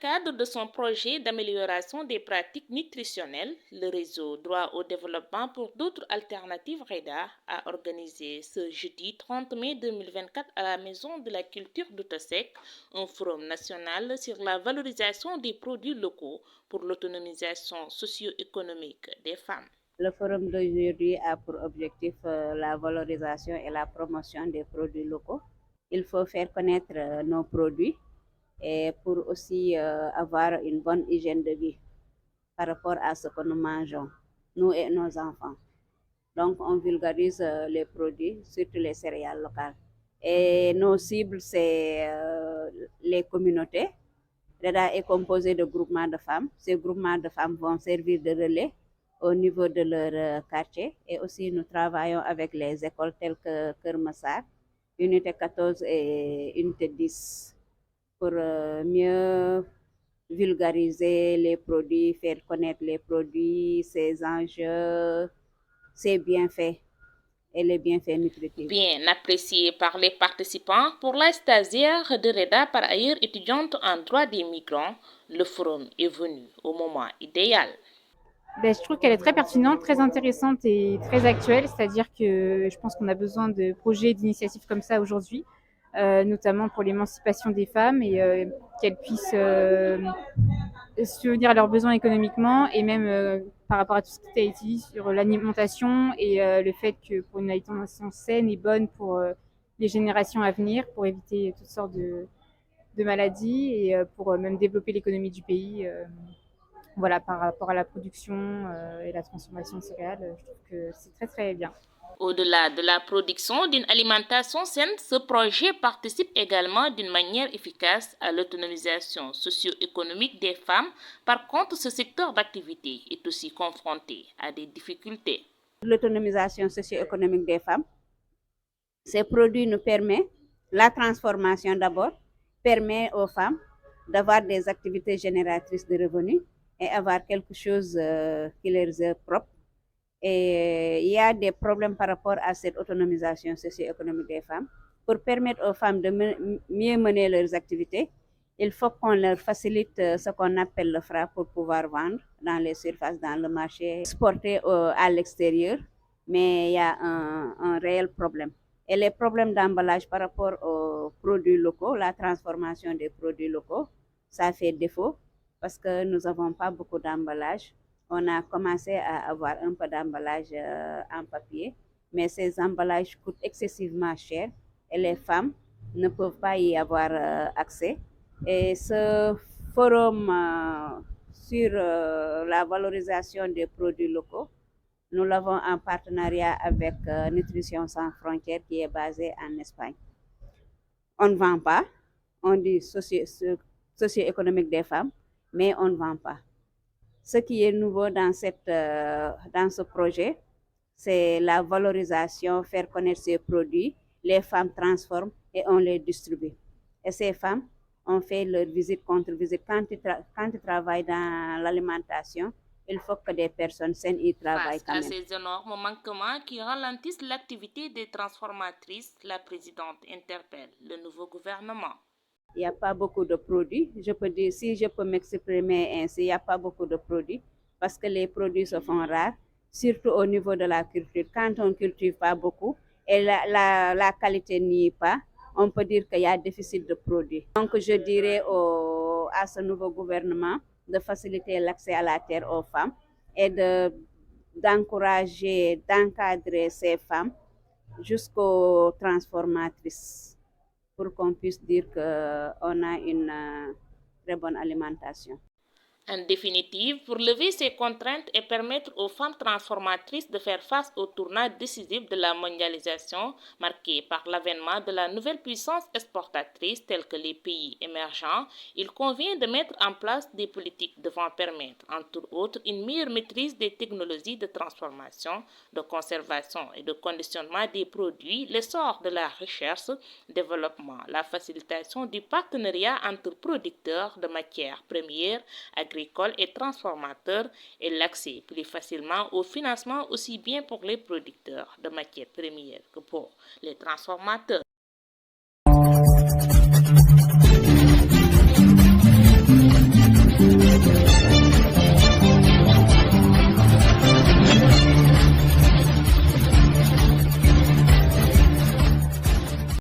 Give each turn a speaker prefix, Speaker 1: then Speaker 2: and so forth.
Speaker 1: cadre de son projet d'amélioration des pratiques nutritionnelles, le réseau Droit au développement pour d'autres alternatives REDA a organisé ce jeudi 30 mai 2024 à la Maison de la Culture d'Outassec un forum national sur la valorisation des produits locaux pour l'autonomisation socio-économique des femmes.
Speaker 2: Le forum d'aujourd'hui a pour objectif la valorisation et la promotion des produits locaux. Il faut faire connaître nos produits et pour aussi avoir une bonne hygiène de vie par rapport à ce que nous mangeons, nous et nos enfants. Donc, on vulgarise les produits, surtout les céréales locales. Et nos cibles, c'est les communautés. REDA est composé de groupements de femmes. Ces groupements de femmes vont servir de relais au niveau de leur quartier. Et aussi, nous travaillons avec les écoles telles que Kermassar, Unité 14 et Unité 10 pour mieux vulgariser les produits, faire connaître les produits, ses enjeux, ses bienfaits et les bienfaits nutritifs.
Speaker 1: Bien apprécié par les participants, pour la stagiaire de REDA, par ailleurs étudiante en droit des migrants, le forum est venu au moment idéal.
Speaker 3: Je trouve qu'elle est très pertinente, très intéressante et très actuelle, c'est-à-dire que je pense qu'on a besoin de projets et d'initiatives comme ça aujourd'hui, notamment pour l'émancipation des femmes et qu'elles puissent subvenir à leurs besoins économiquement et même par rapport à tout ce qui a été dit sur l'alimentation et le fait que pour une alimentation saine et bonne pour les générations à venir, pour éviter toutes sortes de maladies et pour même développer l'économie du pays. Voilà, par rapport à la production et la transformation de céréales, je trouve que c'est très très bien.
Speaker 1: Au-delà de la production d'une alimentation saine, ce projet participe également d'une manière efficace à l'autonomisation socio-économique des femmes. Par contre, ce secteur d'activité est aussi confronté à des difficultés.
Speaker 2: L'autonomisation socio-économique des femmes, ces produits nous permettent, la transformation d'abord, permet aux femmes d'avoir des activités génératrices de revenus et avoir quelque chose qui leur est propre. Et il y a des problèmes par rapport à cette autonomisation socio-économique des femmes. Pour permettre aux femmes de mieux mener leurs activités, il faut qu'on leur facilite ce qu'on appelle le FRA pour pouvoir vendre dans les surfaces, dans le marché, exporter à l'extérieur, mais il y a un réel problème. Et les problèmes d'emballage par rapport aux produits locaux, la transformation des produits locaux, ça fait défaut parce que nous n'avons pas beaucoup d'emballage. On a commencé à avoir un peu d'emballage en papier, mais ces emballages coûtent excessivement cher et les femmes ne peuvent pas y avoir accès. Et ce forum sur la valorisation des produits locaux, nous l'avons en partenariat avec Nutrition sans frontières qui est basée en Espagne. On ne vend pas, on dit socio-économique des femmes, mais on ne vend pas. Ce qui est nouveau dans ce projet, c'est la valorisation, faire connaître ces produits. Les femmes transforment et on les distribue. Et ces femmes ont fait leur visite contre visite. Quand ils travaillent dans l'alimentation, il faut que des personnes saines y travaillent quand même.
Speaker 1: Face à ces énormes manquements qui ralentissent l'activité des transformatrices, la présidente interpelle le nouveau gouvernement.
Speaker 2: Il n'y a pas beaucoup de produits. Je peux dire, si je peux m'exprimer ainsi, il n'y a pas beaucoup de produits parce que les produits se font rares, surtout au niveau de la culture. Quand on ne cultive pas beaucoup et la qualité n'y est pas, on peut dire qu'il y a déficit de produits. Donc je dirais à ce nouveau gouvernement de faciliter l'accès à la terre aux femmes et d'encourager, d'encadrer ces femmes jusqu'aux transformatrices pour qu'on puisse dire qu'on a une très bonne alimentation.
Speaker 1: En définitive, pour lever ces contraintes et permettre aux femmes transformatrices de faire face au tournant décisif de la mondialisation, marqué par l'avènement de la nouvelle puissance exportatrice telle que les pays émergents, il convient de mettre en place des politiques devant permettre, entre autres, une meilleure maîtrise des technologies de transformation, de conservation et de conditionnement des produits, l'essor de la recherche, développement, la facilitation du partenariat entre producteurs de matières premières, agricoles et transformateurs et l'accès plus facilement au financement aussi bien pour les producteurs de matières premières que pour les transformateurs.